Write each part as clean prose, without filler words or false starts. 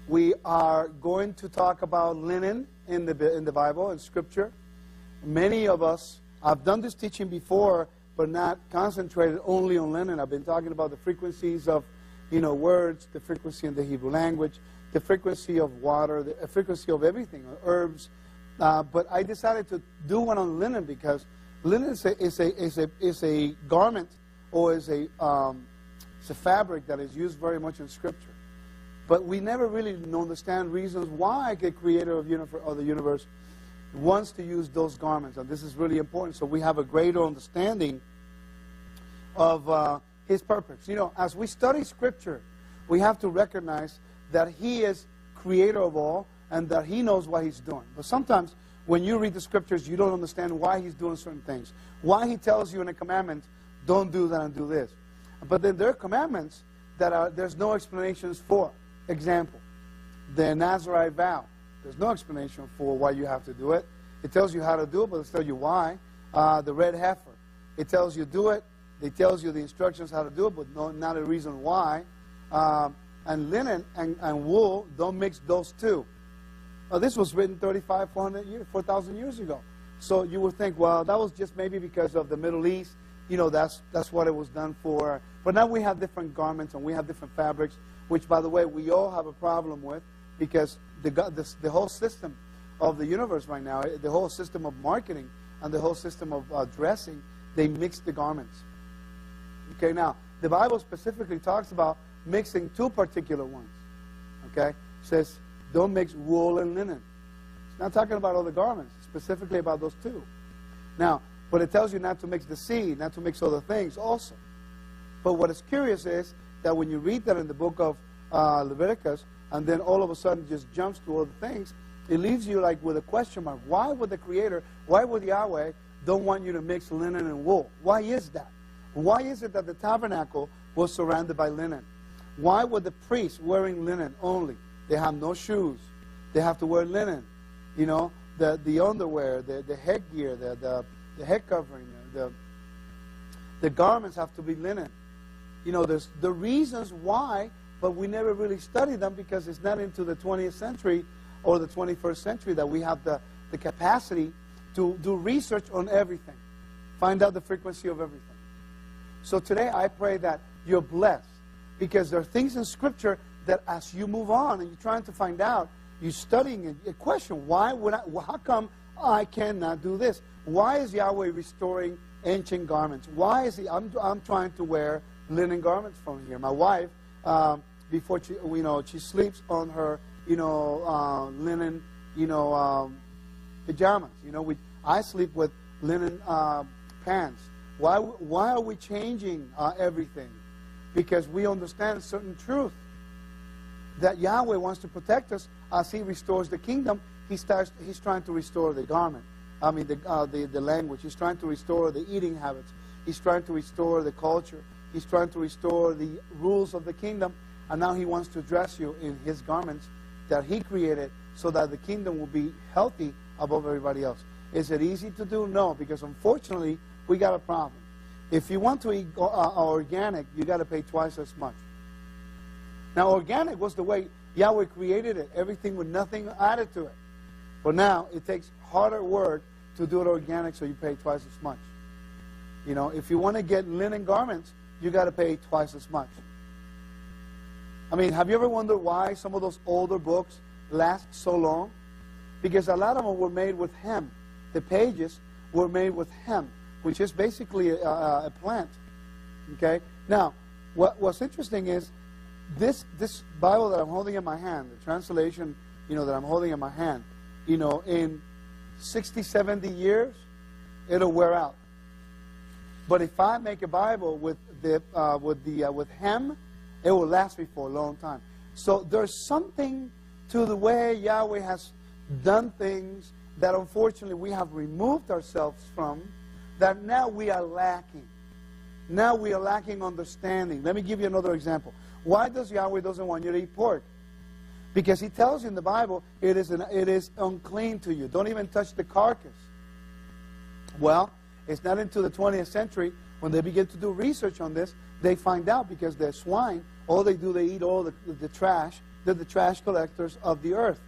We are going to talk about linen in the Bible, in Scripture. Many of us, I've done this teaching before, but not concentrated only on linen. I've been talking about the frequencies of, words, the frequency in the Hebrew language, the frequency of water, the frequency of everything, herbs. But I decided to do one on linen because linen is a garment, or is a fabric that is used very much in Scripture. But we never really understand reasons why the Creator of the universe wants to use those garments. And this is really important, so we have a greater understanding of His purpose. As we study Scripture, we have to recognize that He is Creator of all and that He knows what He's doing. But sometimes when you read the Scriptures, you don't understand why He's doing certain things. Why He tells you in a commandment, don't do that and do this. But then there are commandments that there's no explanations for. Example, the Nazarite vow. There's no explanation for why you have to do it. It tells you how to do it, but it tells you why. The red heifer. It tells you do it. It tells you the instructions how to do it, but not a reason why. And linen and wool, don't mix those two. This was written 4,000 years ago. So you would think, well, that was just maybe because of the Middle East. That's what it was done for. But now we have different garments and we have different fabrics, which, by the way, we all have a problem with, because the whole system of the universe right now, the whole system of marketing and the whole system of dressing, they mix the garments. Okay, now, the Bible specifically talks about mixing two particular ones. Okay? It says, don't mix wool and linen. It's not talking about all the garments, specifically about those two. Now, but it tells you not to mix the seed, not to mix other things also. But what is curious is that when you read that in the book of Leviticus, and then all of a sudden just jumps to other things, it leaves you like with a question mark. Why would the Creator, why would Yahweh don't want you to mix linen and wool? Why is that? Why is it that the tabernacle was surrounded by linen? Why would the priests wearing linen only? They have no shoes. They have to wear linen. The underwear, the headgear, the head covering, the garments have to be linen. There's the reasons why, but we never really study them because it's not into the 20th century or the 21st century that we have the capacity to do research on everything, find out the frequency of everything. So today I pray that you're blessed, because there are things in Scripture that as you move on and you're trying to find out, you're studying a question, how come I cannot do this? Why is Yahweh restoring ancient garments? Why is I'm trying to wear linen garments from here? My wife, before she sleeps on her, linen, pajamas. I sleep with linen pants. Why are we changing everything? Because we understand certain truth that Yahweh wants to protect us as He restores the kingdom. He's trying to restore the garment. The language. He's trying to restore the eating habits. He's trying to restore the culture. He's trying to restore the rules of the kingdom. And now He wants to dress you in His garments that He created so that the kingdom will be healthy above everybody else. Is it easy to do? No, because unfortunately, we got a problem. If you want to eat organic, you got to pay twice as much. Now, organic was the way Yahweh created it. Everything with nothing added to it. But now, it takes harder work to do it organic, so you pay twice as much. If you want to get linen garments, you got to pay twice as much. Have you ever wondered why some of those older books last so long? Because a lot of them were made with hemp. The pages were made with hemp, which is basically a plant. Okay? Now, what's interesting is this Bible that I'm holding in my hand, the translation, that I'm holding in my hand, in 60, 70 years, it'll wear out. But if I make a Bible with hemp, it will last me for a long time. So there's something to the way Yahweh has done things that unfortunately we have removed ourselves from, that now we are lacking. Now we are lacking understanding. Let me give you another example. Why does Yahweh doesn't want you to eat pork? Because He tells you in the Bible, it is unclean to you. Don't even touch the carcass. Well, it's not until the 20th century when they begin to do research on this, they find out because they're swine, all they do, they eat all the trash, they're the trash collectors of the earth.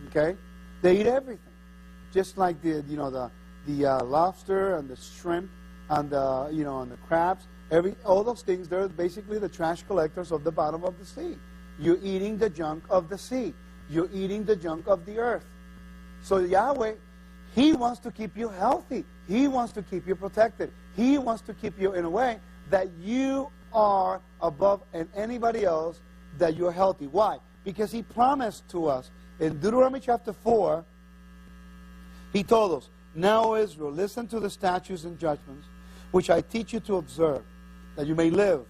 Okay? They eat everything. Just like the lobster and the shrimp and and the crabs, all those things, they're basically the trash collectors of the bottom of the sea. You're eating the junk of the sea. You're eating the junk of the earth. So Yahweh, He wants to keep you healthy. He wants to keep you protected. He wants to keep you in a way that you are above and anybody else, that you're healthy. Why? Because He promised to us in Deuteronomy chapter 4, He told us, "Now, Israel, listen to the statutes and judgments which I teach you to observe, that you may live,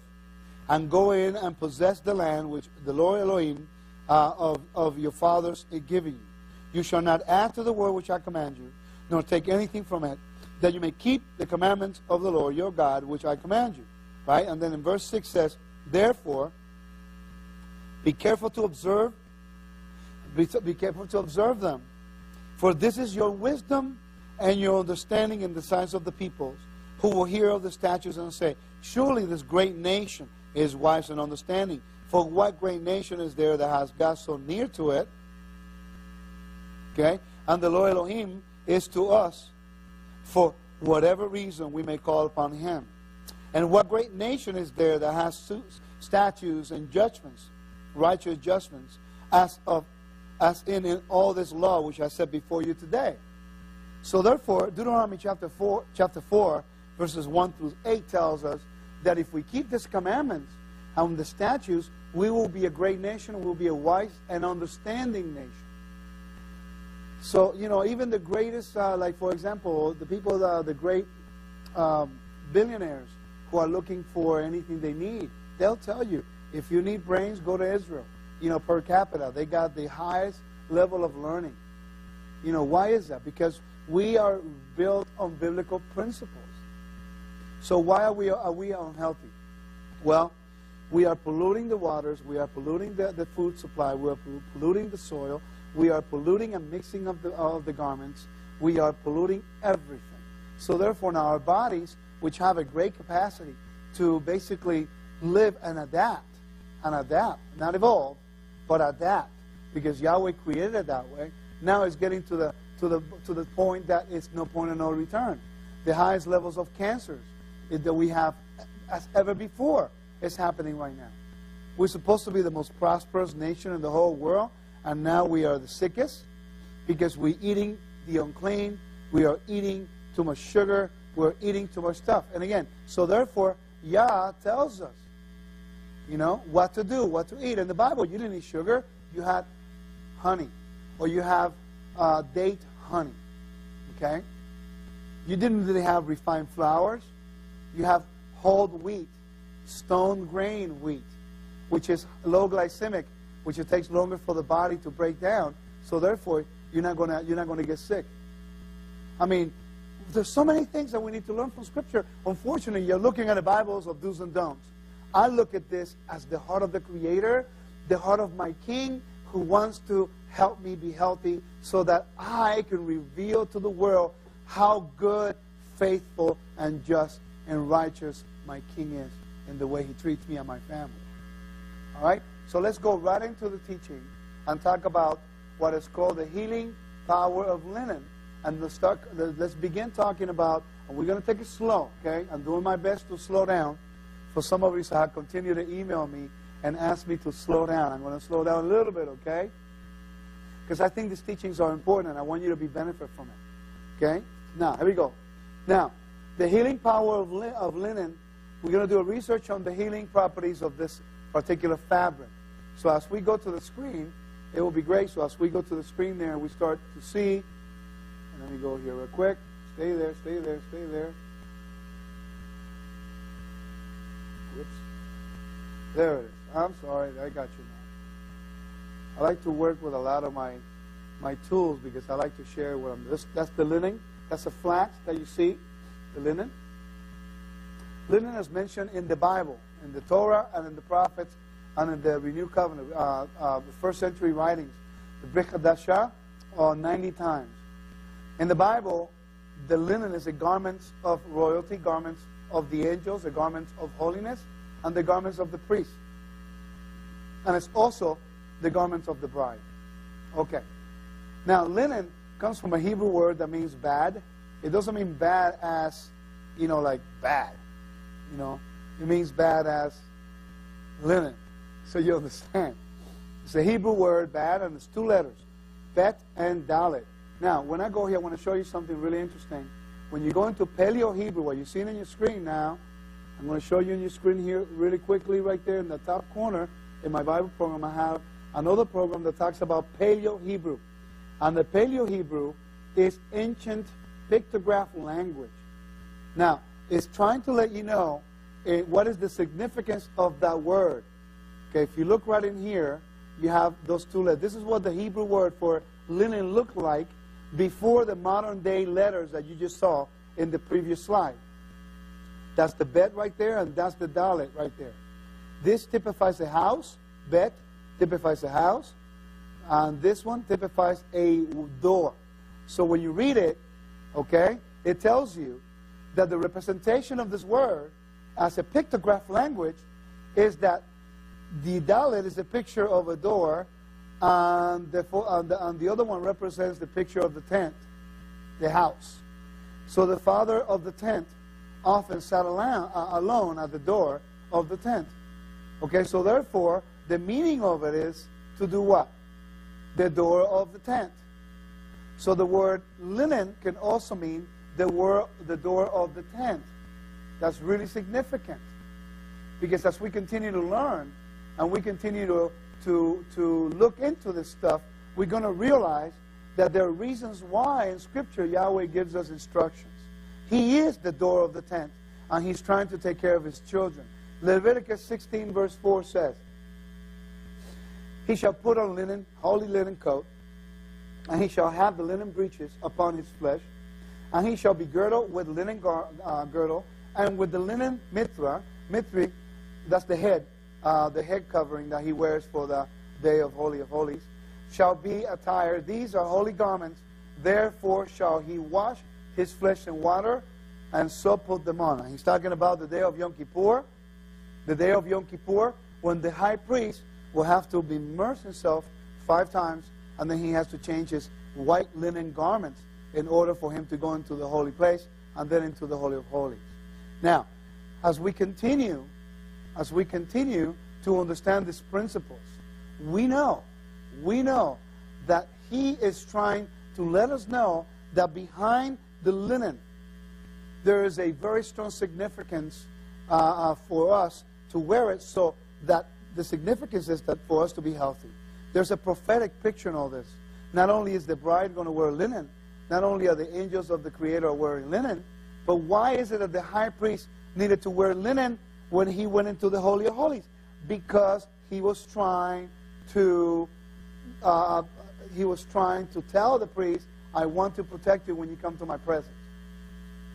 and go in and possess the land which the Lord Elohim of your fathers is giving you. You shall not add to the word which I command you, nor take anything from it, that you may keep the commandments of the Lord your God, which I command you." Right? And then in verse 6 says, "Therefore, be careful to observe, be careful to observe them. For this is your wisdom and your understanding in the sight of the peoples, who will hear of the statutes and say, surely this great nation is wise and understanding. For what great nation is there that has God so near to it?" Okay? "And the Lord Elohim is to us, for whatever reason we may call upon Him. And what great nation is there that has statutes and judgments, righteous judgments, as in all this law which I set before you today?" So therefore, Deuteronomy chapter 4, verses 1 through 8 tells us that if we keep these commandments and the statutes, we will be a great nation, we will be a wise and understanding nation. So, even the greatest, like for example, the people, the great billionaires who are looking for anything they need, they'll tell you, if you need brains, go to Israel. Per capita, they got the highest level of learning. Why is that? Because we are built on biblical principles. So why are we unhealthy? Well, we are polluting the waters, we are polluting the food supply, we are polluting the soil, we are polluting and mixing of the garments, we are polluting everything. So therefore now our bodies, which have a great capacity to basically live and adapt, not evolve, but adapt, because Yahweh created it that way, now it's getting to the point that it's no point of no return. The highest levels of cancers that we have as ever before is happening right now. We're supposed to be the most prosperous nation in the whole world, and now we are the sickest because we're eating the unclean, we are eating too much sugar, we're eating too much stuff. And again, so therefore, Yah tells us, what to do, what to eat. In the Bible, you didn't eat sugar, you had honey, or you have date honey, okay? You didn't really have refined flours. You have whole wheat, stone grain wheat, which is low glycemic, which it takes longer for the body to break down. So therefore, you're not gonna get sick. I mean, there's so many things that we need to learn from Scripture. Unfortunately, you're looking at the Bibles of do's and don'ts. I look at this as the heart of the Creator, the heart of my King, who wants to help me be healthy so that I can reveal to the world how good, faithful, and just and righteous my King is in the way He treats me and my family. All right? So let's go right into the teaching and talk about what is called the healing power of linen. And let's begin talking about, and we're going to take it slow, okay? I'm doing my best to slow down. For some of you, so I continue to email me and ask me to slow down. I'm going to slow down a little bit, okay? Because I think these teachings are important, and I want you to benefit from it. Okay? Now, here we go. Now, the healing power of linen, we're going to do a research on the healing properties of this particular fabric. So as we go to the screen, it will be great. So as we go to the screen there, we start to see, and let me go here real quick. Stay there, stay there, stay there. Whoops. There it is. I'm sorry, I got you now. I like to work with a lot of my tools because I like to share what I'm doing. That's the linen. That's the flax that you see, the linen. Linen is mentioned in the Bible, in the Torah and in the prophets and in the Renewed Covenant, the first century writings, the Brit Hadashah, 90 times. In the Bible, the linen is the garments of royalty, garments of the angels, the garments of holiness, and the garments of the priests. And it's also the garments of the bride. Okay. Now, linen comes from a Hebrew word that means bad. It doesn't mean bad as, like bad. It means bad as linen. So you understand. It's a Hebrew word, bad, and it's 2 letters, Bet and Dalet. Now, when I go here, I want to show you something really interesting. When you go into Paleo-Hebrew, what you're seeing in your screen now, I'm going to show you in your screen here really quickly right there in the top corner. In my Bible program, I have another program that talks about Paleo-Hebrew. And the Paleo-Hebrew is ancient pictograph language. Now, it's trying to let you know what is the significance of that word. Okay, if you look right in here, you have those 2 letters. This is what the Hebrew word for linen looked like before the modern day letters that you just saw in the previous slide. That's the Bet right there, and that's the Dalet right there. This typifies a house. Bet typifies a house. And this one typifies a door. So when you read it, okay, it tells you that the representation of this word as a pictograph language is that the Dalet is a picture of a door, and the other one represents the picture of the tent, the house. So the father of the tent often sat alone at the door of the tent. Okay, so therefore, the meaning of it is to do what? The door of the tent. So the word linen can also mean the door of the tent. That's really significant. Because as we continue to learn and we continue to look into this stuff, we're going to realize that there are reasons why in Scripture Yahweh gives us instructions. He is the door of the tent, and He's trying to take care of His children. Leviticus 16 verse 4 says, He shall put on linen, holy linen coat, and he shall have the linen breeches upon his flesh, and he shall be girdled with linen girdle, and with the linen mithri, that's the head covering that he wears for the day of Holy of Holies, shall be attired. These are holy garments, therefore shall he wash his flesh in water, and so put them on. And he's talking about the day of Yom Kippur. The day of Yom Kippur, when the high priest will have to immerse himself 5 times, and then he has to change his white linen garments in order for him to go into the holy place and then into the Holy of Holies. Now, as we continue to understand these principles, we know that he is trying to let us know that behind the linen there is a very strong significance for us to wear it, so that the significance is that for us to be healthy. There's a prophetic picture in all this. Not only is the bride going to wear linen, not only are the angels of the Creator wearing linen, but why is it that the high priest needed to wear linen when he went into the Holy of Holies? Because he was trying to tell the priest, I want to protect you when you come to my presence.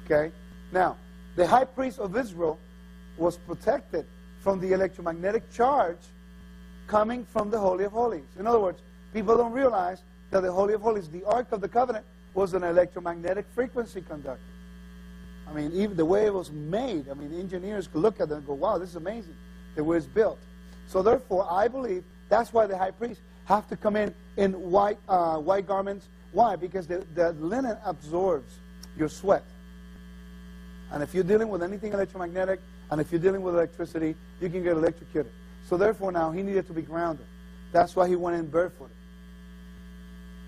Okay? Now, the high priest of Israel was protected from the electromagnetic charge coming from the Holy of Holies. In other words, people don't realize that the Holy of Holies, the Ark of the Covenant, was an electromagnetic frequency conductor. I mean, even the way it was made, I mean, engineers could look at it and go, wow, this is amazing, the way it's built. So therefore, I believe that's why the high priest have to come in white garments. Why? Because the linen absorbs your sweat. And if you're dealing with anything electromagnetic, and if you're dealing with electricity, you can get electrocuted. So therefore now, he needed to be grounded. That's why he went in barefooted.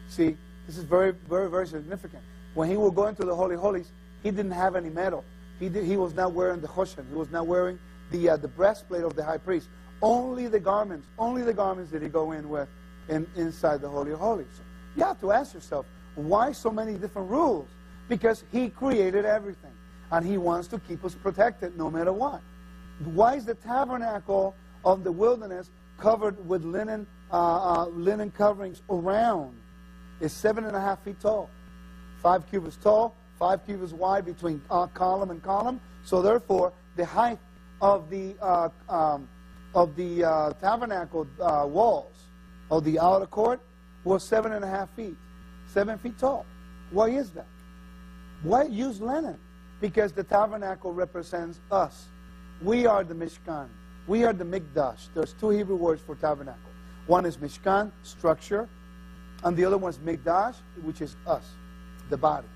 See, this is very, very, very significant. When he would go into the Holy Holies, he didn't have any metal. He was not wearing the choshen. He was not wearing the breastplate of the high priest. Only the garments did he go in with inside the Holy of Holies. So you have to ask yourself, why so many different rules? Because he created everything. And he wants to keep us protected no matter what. Why is the tabernacle of the wilderness covered with linen coverings around? It's 7.5 feet tall. 5 cubits tall, 5 cubits wide between column and column. So therefore, the height of the tabernacle walls of the outer court was 7.5 feet. 7 feet tall. Why is that? Why use linen? Because the tabernacle represents us. We are the Mishkan. We are the Mikdash. There's 2 Hebrew words for tabernacle. One is Mishkan, structure, and the other one is Mikdash, which is us, the body.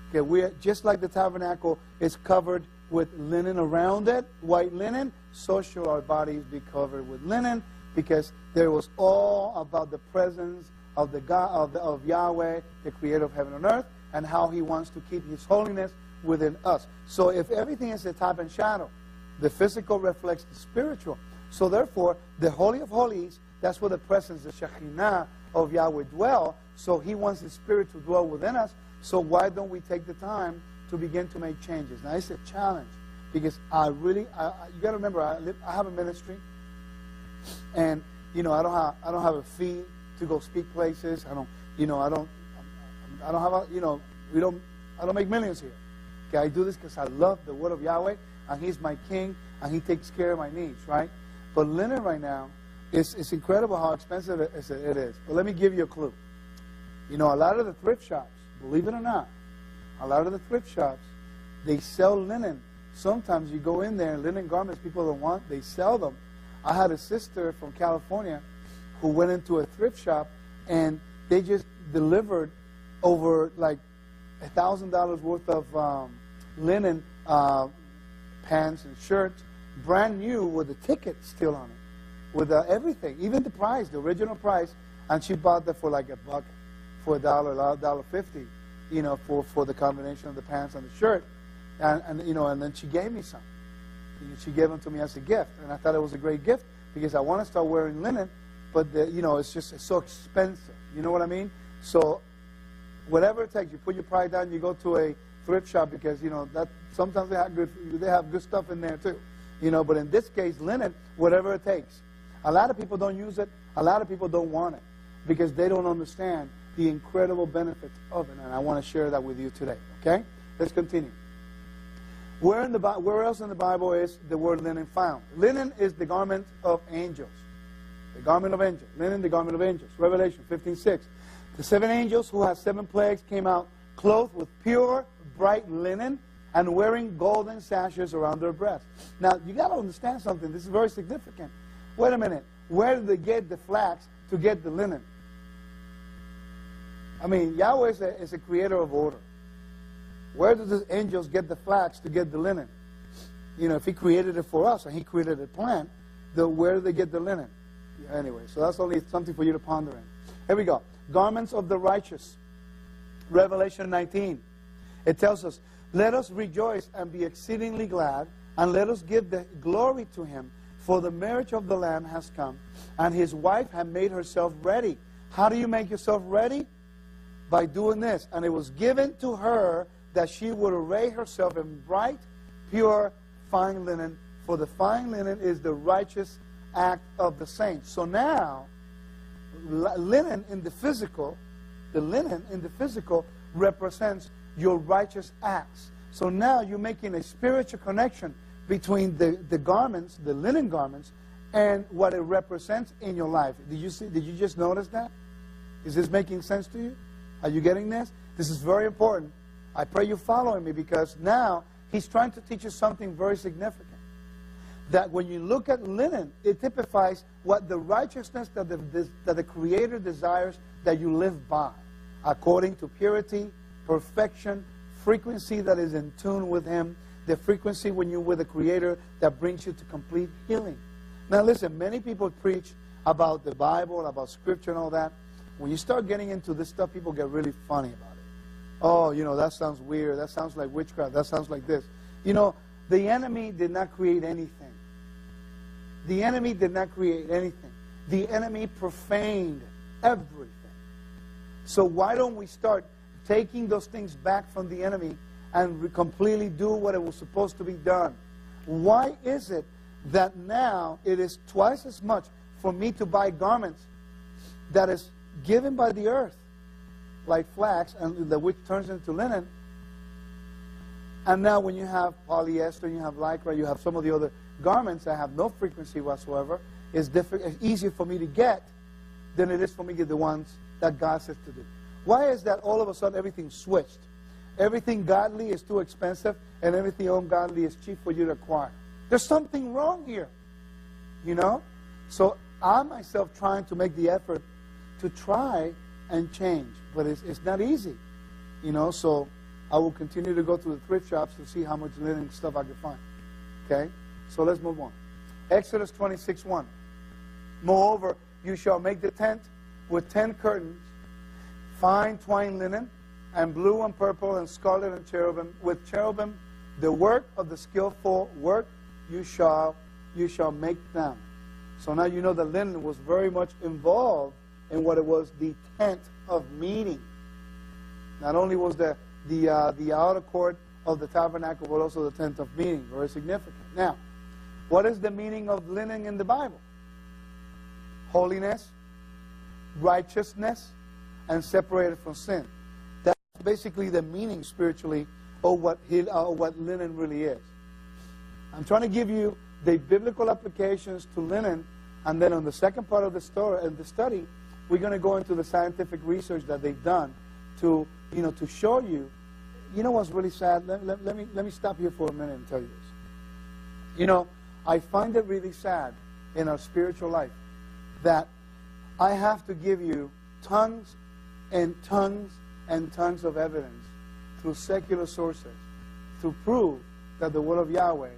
Okay, we're just like the tabernacle is covered with linen around it, white linen, so shall our bodies be covered with linen, because there was all about the presence of the God of Yahweh, the creator of heaven and earth, and how he wants to keep his holiness within us. So if everything is a type and shadow, the physical reflects the spiritual. So therefore, the Holy of Holies, that's where the presence, the Shekinah of Yahweh dwell. So he wants his spirit to dwell within us. So why don't we take the time to begin to make changes? Now, it's a challenge, because you got to remember, I have a ministry, and I don't have a fee to go speak places. I don't make millions here. Okay, I do this because I love the word of Yahweh, and he's my king, and he takes care of my needs, right? But linen right now, it's incredible how expensive it is. But let me give you a clue. A lot of the thrift shops, believe it or not, a lot of the thrift shops, they sell linen. Sometimes you go in there and linen garments people don't want, they sell them. I had a sister from California who went into a thrift shop, and they just delivered over like $1,000 worth of linen pants and shirts, brand new, with the ticket still on it, with everything, even the price, the original price, and she bought that for like $1, for $1.50, for the combination of the pants and the shirt, and then she gave me some. She gave them to me as a gift, and I thought it was a great gift, because I want to start wearing linen, but it's so expensive. You know what I mean? So whatever it takes, you put your pride down, you go to a thrift shop, because that sometimes they have good stuff in there too. But in this case, linen, whatever it takes. A lot of people don't use it. A lot of people don't want it, because they don't understand the incredible benefits of it. And I want to share that with you today. Okay? Let's continue. Where else in the Bible is the word linen found? Linen is the garment of angels. The garment of angels. Linen, the garment of angels. Revelation 15:6. The 7 angels who had 7 plagues came out clothed with pure, bright linen, and wearing golden sashes around their breasts. Now, you got to understand something. This is very significant. Wait a minute. Where did they get the flax to get the linen? I mean, Yahweh is a creator of order. Where did the angels get the flax to get the linen? If he created it for us and he created a plant, where did they get the linen? Anyway, so that's only something for you to ponder in. Here we go. Garments of the righteous. Revelation 19. It tells us, let us rejoice and be exceedingly glad, and let us give the glory to him, for the marriage of the Lamb has come, and his wife had made herself ready. How do you make yourself ready? By doing this. And it was given to her that she would array herself in bright, pure, fine linen, for the fine linen is the righteous act of the saints. So now, linen in the physical represents your righteous acts. So now you're making a spiritual connection between the garments, the linen garments, and what it represents in your life. Did you just notice that? Is this making sense to you? Are you getting this? This is very important. I pray you're following me, because now he's trying to teach you something very significant. That when you look at linen, it typifies what the righteousness that the Creator desires that you live by, according to purity, perfection, frequency that is in tune with him, the frequency when you're with the Creator that brings you to complete healing. Now listen, many people preach about the Bible, about Scripture and all that. When you start getting into this stuff, people get really funny about it. Oh, that sounds weird. That sounds like witchcraft. That sounds like this. The enemy did not create anything. The enemy did not create anything. The enemy profaned everything. So why don't we start taking those things back from the enemy and completely do what it was supposed to be done? Why is it that now it is twice as much for me to buy garments that is given by the earth, like flax, and which turns into linen? And now when you have polyester, you have lycra, you have some of the other garments that have no frequency whatsoever, it's easier for me to get than it is for me to get the ones that God says to do. Why is that all of a sudden everything switched? Everything godly is too expensive, and everything ungodly is cheap for you to acquire. There's something wrong here, So I myself trying to make the effort to try and change, but it's not easy, you know. So I will continue to go to the thrift shops to see how much linen stuff I can find. Okay, so let's move on. Exodus 26:1. Moreover, you shall make the tent with 10 curtains, fine twined linen, and blue and purple and scarlet and cherubim, with cherubim, the work of the skillful work you shall make them. So now you know that linen was very much involved in what it was, the tent of meeting. Not only was the outer court of the tabernacle, but also the tent of meeting. Very significant. Now, what is the meaning of linen in the Bible? Holiness, righteousness, and separated from sin. That's basically the meaning spiritually of what linen really is. I'm trying to give you the biblical applications to linen, and then on the second part of the story and the study, we're going to go into the scientific research that they've done to show you. You know what's really sad? Let me stop here for a minute and tell you this. You know, I find it really sad in our spiritual life that I have to give you tons and tons and tons of evidence through secular sources to prove that the word of Yahweh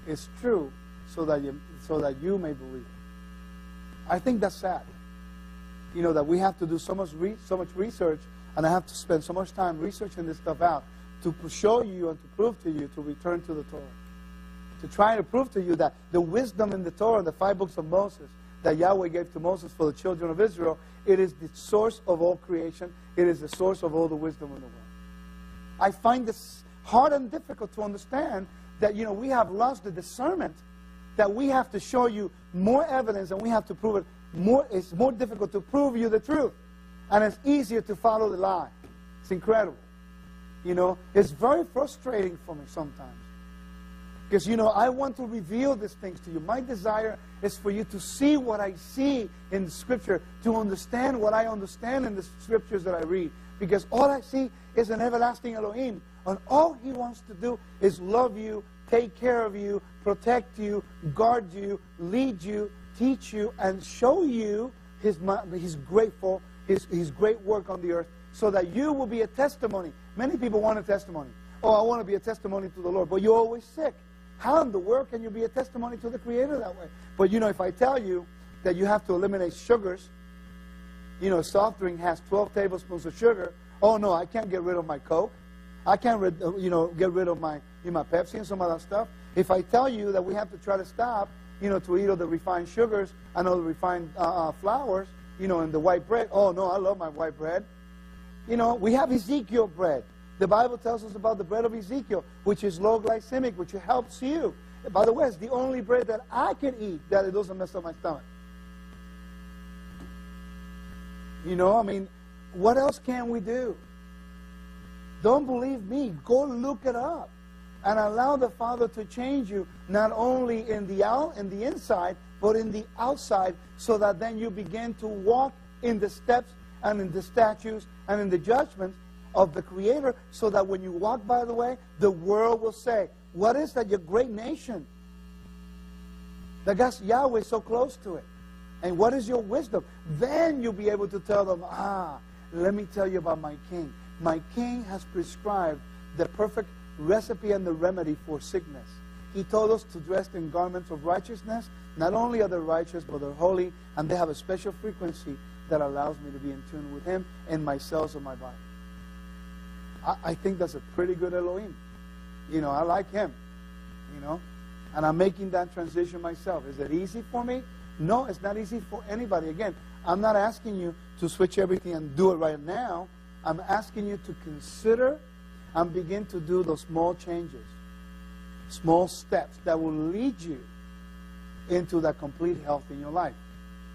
is true, so that you may believe it. I think that's sad. You know, that we have to do so much research, and I have to spend so much time researching this stuff out to show you and to prove to you to return to the Torah. To try to prove to you that the wisdom in the Torah, the 5 books of Moses, that Yahweh gave to Moses for the children of Israel, it is the source of all creation. It is the source of all the wisdom in the world. I find this hard and difficult to understand that, you know, we have lost the discernment, that we have to show you more evidence and we have to prove it more. It's more difficult to prove you the truth, and it's easier to follow the lie. It's incredible. You know, it's very frustrating for me sometimes. Because, you know, I want to reveal these things to you. My desire is for you to see what I see in the Scripture, to understand what I understand in the Scriptures that I read. Because all I see is an everlasting Elohim. And all He wants to do is love you, take care of you, protect you, guard you, lead you, teach you, and show you His great work on the earth, so that you will be a testimony. Many people want a testimony. Oh, I want to be a testimony to the Lord, but you're always sick. How in the world can you be a testimony to the Creator that way? But, you know, if I tell you that you have to eliminate sugars, you know, a soft drink has 12 tablespoons of sugar. Oh, no, I can't get rid of my Coke. I can't, get rid of my Pepsi and some of that stuff. If I tell you that we have to try to stop, you know, to eat all the refined sugars and all the refined flours, you know, and the white bread. Oh, no, I love my white bread. You know, we have Ezekiel bread. The Bible tells us about the bread of Ezekiel, which is low glycemic, which helps you. By the way, it's the only bread that I can eat that it doesn't mess up my stomach. You know, I mean, what else can we do? Don't believe me. Go look it up. And allow the Father to change you, not only in the inside, but in the outside, so that then you begin to walk in the steps and in the statutes and in the judgments of the Creator, so that when you walk by the way, the world will say, what is that, your great nation? That got Yahweh so close to it. And what is your wisdom? Then you'll be able to tell them, let me tell you about my King. My King has prescribed the perfect recipe and the remedy for sickness. He told us to dress in garments of righteousness. Not only are they righteous, but they're holy, and they have a special frequency that allows me to be in tune with Him and my cells of my body. I think that's a pretty good Elohim. You know, I like Him. You know, and I'm making that transition myself. Is it easy for me? No, it's not easy for anybody. Again, I'm not asking you to switch everything and do it right now. I'm asking you to consider and begin to do those small changes, small steps that will lead you into that complete health in your life.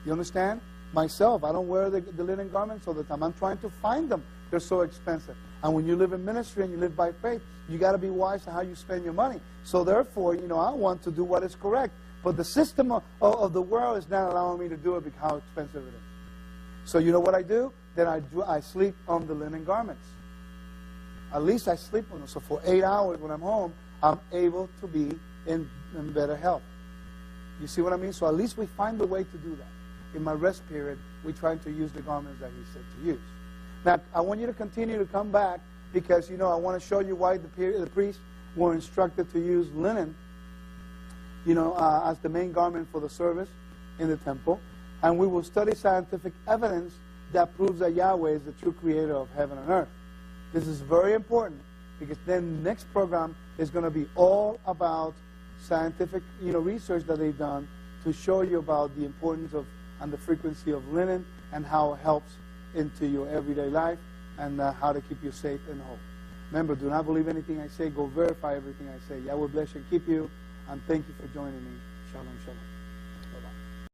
You understand? Myself, I don't wear the linen garments all the time. I'm trying to find them. They're so expensive. And when you live in ministry and you live by faith, you got to be wise in how you spend your money. So therefore, you know, I want to do what is correct. But the system of the world is not allowing me to do it because how expensive it is. So you know what I do? Then I sleep on the linen garments. At least I sleep on them. So for 8 hours when I'm home, I'm able to be in better health. You see what I mean? So at least we find a way to do that. in my rest period, we're trying to use the garments that he said to use. Now, I want you to continue to come back because, I want to show you why the priests were instructed to use linen, as the main garment for the service in the temple. And we will study scientific evidence that proves that Yahweh is the true creator of heaven and earth. This is very important because then the next program is going to be all about scientific research that they've done to show you about the importance of and the frequency of linen and how it helps into your everyday life and how to keep you safe and whole. Remember, do not believe anything I say. Go verify everything I say. Yahweh bless you and keep you. And thank you for joining me. Shalom, shalom.